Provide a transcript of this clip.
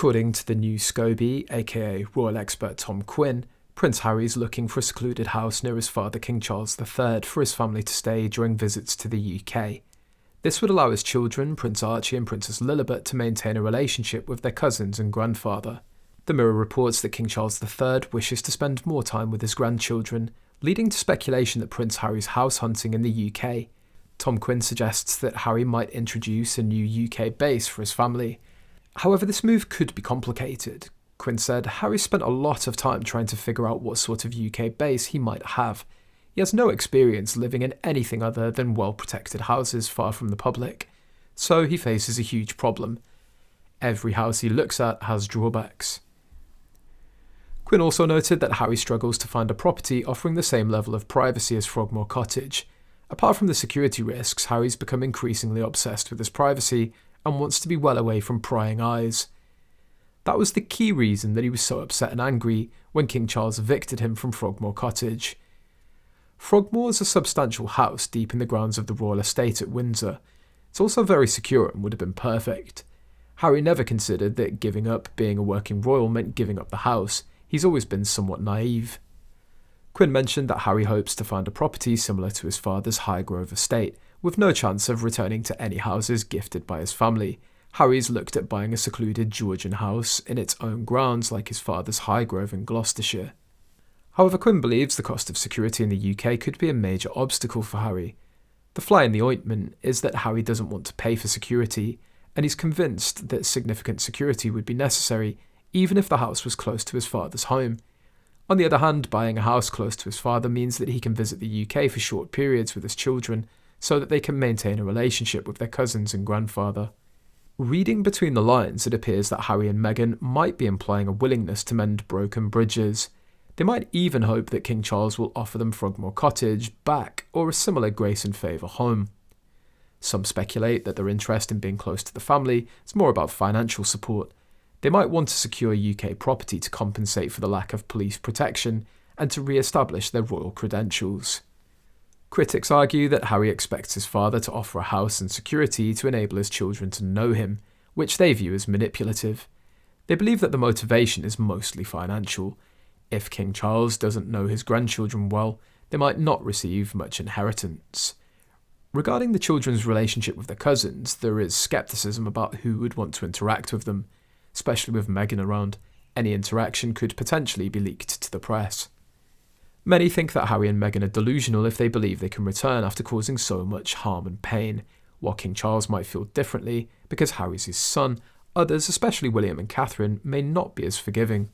According to the new Scobie, aka royal expert Tom Quinn, Prince Harry is looking for a secluded house near his father King Charles III for his family to stay during visits to the UK. This would allow his children, Prince Archie and Princess Lilibet, to maintain a relationship with their cousins and grandfather. The Mirror reports that King Charles III wishes to spend more time with his grandchildren, leading to speculation that Prince Harry's house hunting in the UK. Tom Quinn suggests that Harry might introduce a new UK base for his family. However, this move could be complicated. Quinn said Harry spent a lot of time trying to figure out what sort of UK base he might have. He has no experience living in anything other than well-protected houses far from the public, so he faces a huge problem. Every house he looks at has drawbacks. Quinn also noted that Harry struggles to find a property offering the same level of privacy as Frogmore Cottage. Apart from the security risks, Harry's become increasingly obsessed with his privacy and wants to be well away from prying eyes. That was the key reason that he was so upset and angry when King Charles evicted him from Frogmore Cottage. Frogmore is a substantial house deep in the grounds of the royal estate at Windsor. It's also very secure and would have been perfect. Harry never considered that giving up being a working royal meant giving up the house. He's always been somewhat naive. Quinn mentioned that Harry hopes to find a property similar to his father's Highgrove estate, with no chance of returning to any houses gifted by his family. Harry's looked at buying a secluded Georgian house in its own grounds like his father's Highgrove in Gloucestershire. However, Quinn believes the cost of security in the UK could be a major obstacle for Harry. The fly in the ointment is that Harry doesn't want to pay for security, and he's convinced that significant security would be necessary even if the house was close to his father's home. On the other hand, buying a house close to his father means that he can visit the UK for short periods with his children so that they can maintain a relationship with their cousins and grandfather. Reading between the lines, it appears that Harry and Meghan might be implying a willingness to mend broken bridges. They might even hope that King Charles will offer them Frogmore Cottage back or a similar grace and favour home. Some speculate that their interest in being close to the family is more about financial support. They might want to secure UK property to compensate for the lack of police protection and to re-establish their royal credentials. Critics argue that Harry expects his father to offer a house and security to enable his children to know him, which they view as manipulative. They believe that the motivation is mostly financial. If King Charles doesn't know his grandchildren well, they might not receive much inheritance. Regarding the children's relationship with their cousins, there is scepticism about who would want to interact with them, especially with Meghan around. Any interaction could potentially be leaked to the press. Many think that Harry and Meghan are delusional if they believe they can return after causing so much harm and pain, while King Charles might feel differently because Harry's his son. Others, especially William and Catherine, may not be as forgiving.